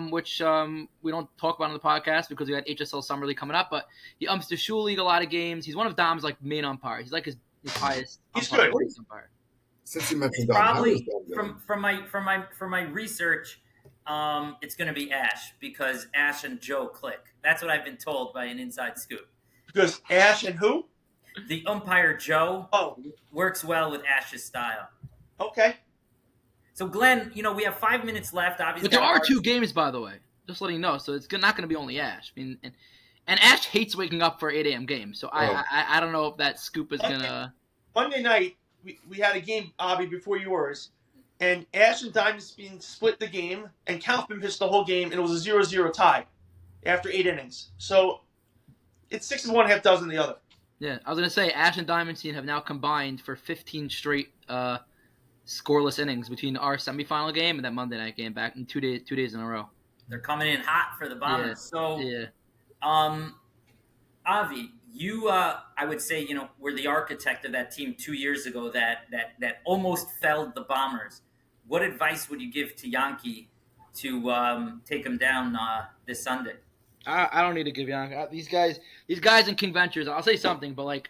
which we don't talk about on the podcast because we got HSL Summer League coming up. But he umps the Shoe League a lot of games. He's one of Dom's main umpires. He's like his highest. He's good. Umpire. Since you mentioned It's Dom, probably from my research. It's going to be Ash because Ash and Joe click. That's what I've been told by an inside scoop. Because Ash and who? The umpire Joe works well with Ash's style. Okay. So Glenn, we have 5 minutes left. Obviously, but there are 2 games, by the way. Just letting you know. So it's not going to be only Ash. I mean, and Ash hates waking up for 8 a.m. games. So I don't know if that scoop is going to. Monday night we had a game, Avi, before yours. And Ash and Diamondstein split the game, and Kaufman pitched the whole game, and it was a 0-0 tie after 8 innings. So it's 6 of one, half dozen of the other. Yeah, I was going to say, Ash and Diamondstein have now combined for 15 straight scoreless innings between our semifinal game and that Monday night game back in 2 days in a row. They're coming in hot for the Bombers. Yeah. So, Avi, you, I would say, were the architect of that team 2 years ago that almost felled the Bombers. what advice would you give to Yankee to take him down this Sunday? I don't need to give Yankee these guys in King Ventures. I'll say something, but like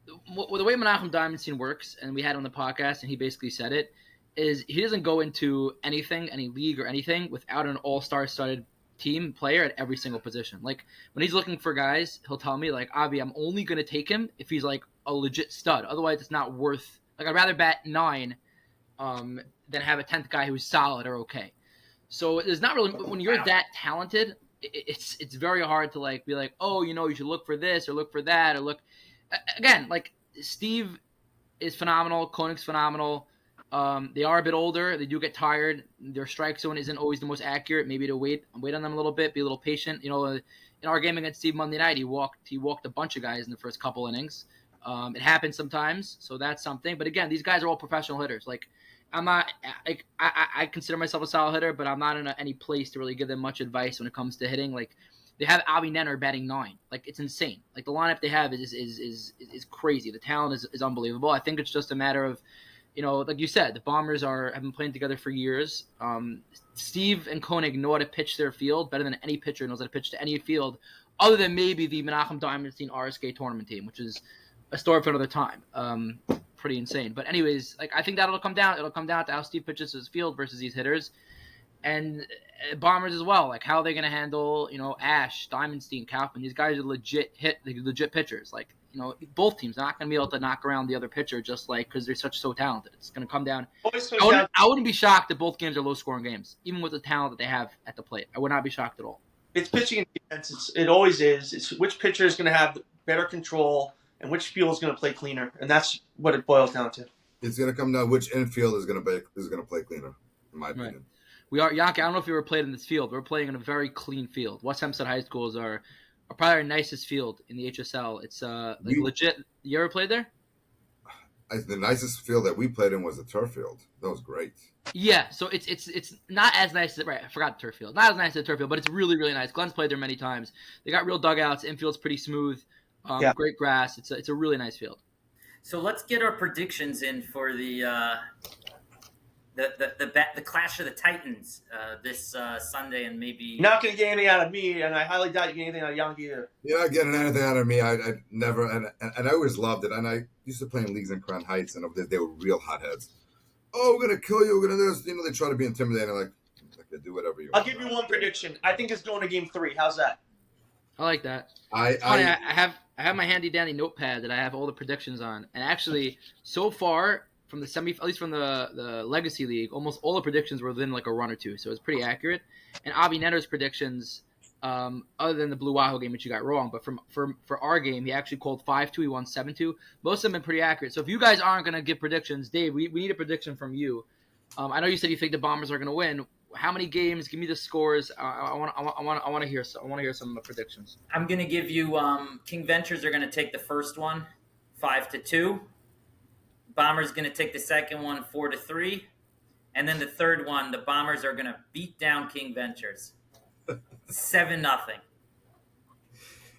the way Menachem Diamondstein works, and we had on the podcast, and he basically said it, is he doesn't go into anything, any league or anything, without an all-star studded team player at every single position. Like when he's looking for guys, he'll tell me like, Avi, I'm only going to take him if he's like a legit stud. Otherwise, it's not worth. Like I'd rather bat 9 than have a 10th guy who's solid or okay. So there's not really when you're that talented, it's very hard to like be like, oh, you should look for this or look for that or look. Again, like Steve is phenomenal. Koenig's phenomenal. They are a bit older. They do get tired. Their strike zone isn't always the most accurate. Maybe to wait on them a little bit, be a little patient. In our game against Steve Monday night, he walked a bunch of guys in the first couple innings. It happens sometimes, so that's something. But again, these guys are all professional hitters. Like I'm not like I consider myself a solid hitter, but I'm not in any place to really give them much advice when it comes to hitting. Like they have Avi Nenner batting 9. Like it's insane. Like the lineup they have is crazy. The talent is unbelievable. I think it's just a matter of, like you said, the Bombers have been playing together for years. Steve and Koenig know how to pitch their field better than any pitcher knows how to pitch to any field, other than maybe the Menachem Diamondstein RSK tournament team, which is a story for another time. Pretty insane. But anyways, like I think that'll come down. It'll come down to how Steve pitches his field versus these hitters. And Bombers as well, like how are they going to handle, Ash, Diamondstein, Kaufman. These guys are legit pitchers. Like, both teams are not going to be able to knock around the other pitcher just like because they're so talented. It's going to come down. I wouldn't be shocked if both games are low-scoring games, even with the talent that they have at the plate. I would not be shocked at all. It's pitching and defense. It always is. It's which pitcher is going to have better control and which field is going to play cleaner, and that's what it boils down to. It's going to come down which infield is going to play cleaner, in my opinion. Right. We are Yankee. I don't know if you ever played in this field. We're playing in a very clean field. West Hempstead High School is our probably our nicest field in the HSL. It's legit. You ever played there? The nicest field that we played in was the turf field. That was great. Yeah, so it's not as nice as right. I forgot the turf field. Not as nice as the turf field, but it's really really nice. Glenn's played there many times. They got real dugouts. Infield's pretty smooth. Great grass. It's a really nice field. So let's get our predictions in for the clash of the Titans this Sunday, and maybe you're not going to get anything out of me, and I highly doubt you get anything out of Yankee either. You're not getting anything out of me. I never, and I always loved it. And I used to play in leagues in Crown Heights, and they were real hotheads. Oh, we're gonna kill you. We're gonna do this. They try to be intimidating. Like do whatever you want. I'll give you one prediction. I think it's going to Game 3. How's that? I like that. I have my handy dandy notepad that I have all the predictions on, and actually, so far from the at least from the Legacy League, almost all the predictions were within like a run or two, so it's pretty accurate. And Avi Netter's predictions, other than the Blue Wahoo game, which you got wrong, but for our game, he actually called 5-2. He won 7-2. Most of them have been pretty accurate. So if you guys aren't going to give predictions, Dave, we need a prediction from you. I know you said you think the Bombers are going to win. How many games? Give me the scores. I want to hear some predictions. I'm going to give you King Ventures are going to take the first one 5-2. Bombers going to take the second one 4-3. And then the third one, the Bombers are going to beat down King Ventures 7-0.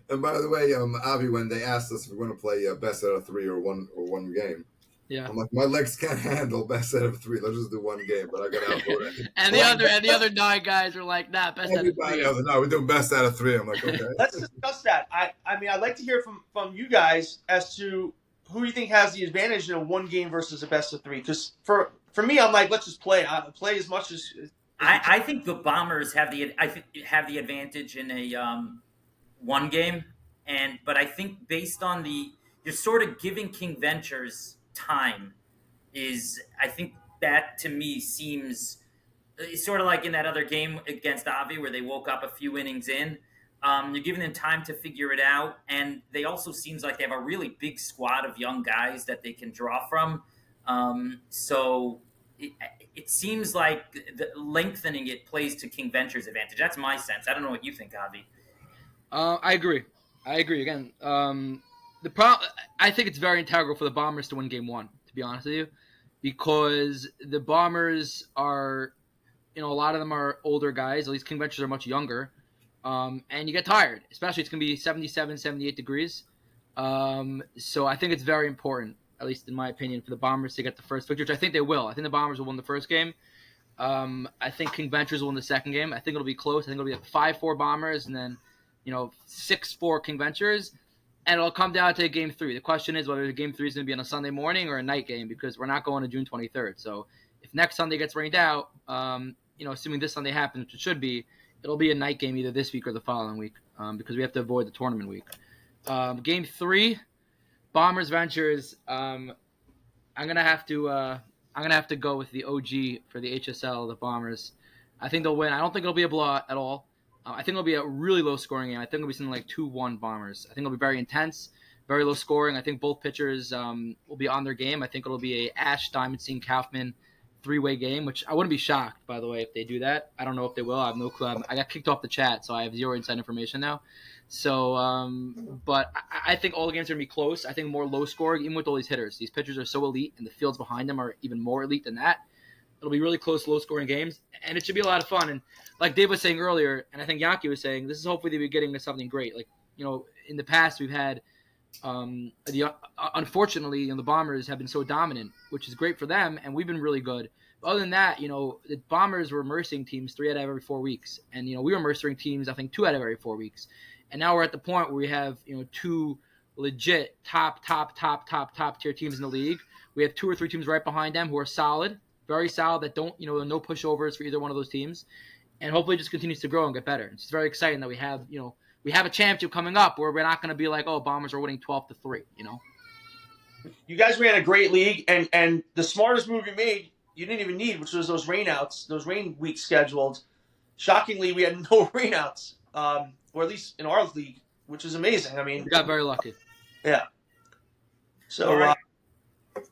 And by the way, Avi, when they asked us if we're going to play best out of 3 or one game, yeah, I'm like, my legs can't handle best out of 3. Let's just do one game. But I got to outvote it. and the other 9 guys are like, nah, best out of 3. No, we're doing best out of 3. I'm like, okay. Let's discuss that. I mean, I'd like to hear from you guys as to who you think has the advantage in a one game versus a best of 3. Because for me, I'm like, let's just play. Play as much as. I think the Bombers have the advantage in a one game, but I think based on you're sort of giving King Ventures time I think that to me seems sort of like in that other game against Avi where they woke up a few innings in. You're giving them time to figure it out, and they also seems like they have a really big squad of young guys that they can draw from. So it seems like lengthening it plays to King Ventures' advantage. That's my sense. I don't know what you think, Avi. I agree. Again, I think it's very integral for the Bombers to win Game 1, to be honest with you, because the Bombers are, a lot of them are older guys. At least King Ventures are much younger. And you get tired, especially it's going to be 77, 78 degrees. So I think it's very important at least in my opinion, for the Bombers to get the first victory, which I think they will. I think the Bombers will win the first game. I think King Ventures will win the second game. I think it'll be close. I think it'll be like 5-4 Bombers and then, 6-4 King Ventures. And it'll come down to game 3. The question is whether game 3 is going to be on a Sunday morning or a night game because we're not going to June 23rd. So if next Sunday gets rained out, assuming this Sunday happens, which it should be, it'll be a night game either this week or the following week because we have to avoid the tournament week. Game 3, Bombers Ventures. I'm gonna have to go with the OG for the HSL, the Bombers. I think they'll win. I don't think it'll be a blowout at all. I think it'll be a really low scoring game. I think it'll be something like 2-1 Bombers. I think it'll be very intense, very low scoring. I think both pitchers will be on their game. I think it'll be a Ash, Diamondstein, Kaufman 3-way game, which I wouldn't be shocked, by the way, if they do that. I don't know if they will. I have no clue. I got kicked off the chat, so I have zero inside information now. So, but I think all the games are going to be close. I think more low scoring, even with all these hitters. These pitchers are so elite, and the fields behind them are even more elite than that. It'll be really close, low-scoring games, and it should be a lot of fun. And like Dave was saying earlier, and I think Yankee was saying, this is hopefully the beginning of something great. Like, in the past we've had, unfortunately, the Bombers have been so dominant, which is great for them, and we've been really good. But other than that, the Bombers were mercing teams 3 out of every 4 weeks, and we were mercing teams, I think, 2 out of every 4 weeks. And now we're at the point where we have 2 legit top tier teams in the league. We have 2 or 3 teams right behind them who are solid. Very solid that don't, no pushovers for either one of those teams. And hopefully it just continues to grow and get better. It's very exciting that we have a championship coming up where we're not going to be like, oh, Bombers are winning 12-3, You guys ran a great league, and the smartest move you made, you didn't even need, which was those rainouts, those rain weeks scheduled. Shockingly, we had no rainouts, or at least in our league, which is amazing. I mean, we got very lucky. Yeah. So, right.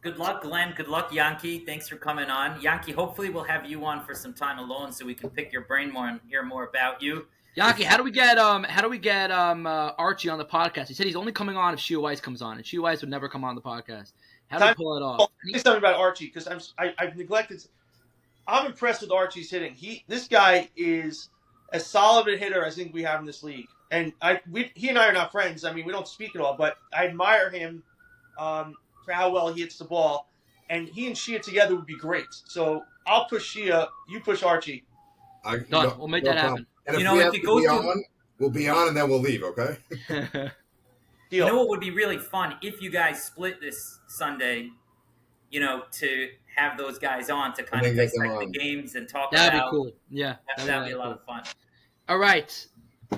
Good luck, Glenn. Good luck, Yankee. Thanks for coming on. Yankee, hopefully we'll have you on for some time alone so we can pick your brain more and hear more about you. Yankee, how do we get Archie on the podcast? He said he's only coming on if Shia Weiss comes on, and Shia Weiss would never come on the podcast. How do we pull it off? Say something about Archie because I've neglected. I'm impressed with Archie's hitting. This guy is as solid a hitter as I think we have in this league. And he and I are not friends. I mean, we don't speak at all, but I admire him for how well he hits the ball. And he and Shia together would be great. So I'll push Shia, you push Archie. Done. We'll make that happen. And if it goes on, we'll be on and then we'll leave, okay? You know what would be really fun if you guys split this Sunday, to have those guys on to kind of dissect the games and talk about. That'd be cool. Yeah. That'd be a lot of fun. All right.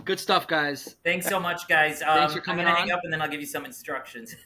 Good stuff, guys. Thanks so much, guys. Thanks for coming I'm gonna on. hang up and then I'll give you some instructions.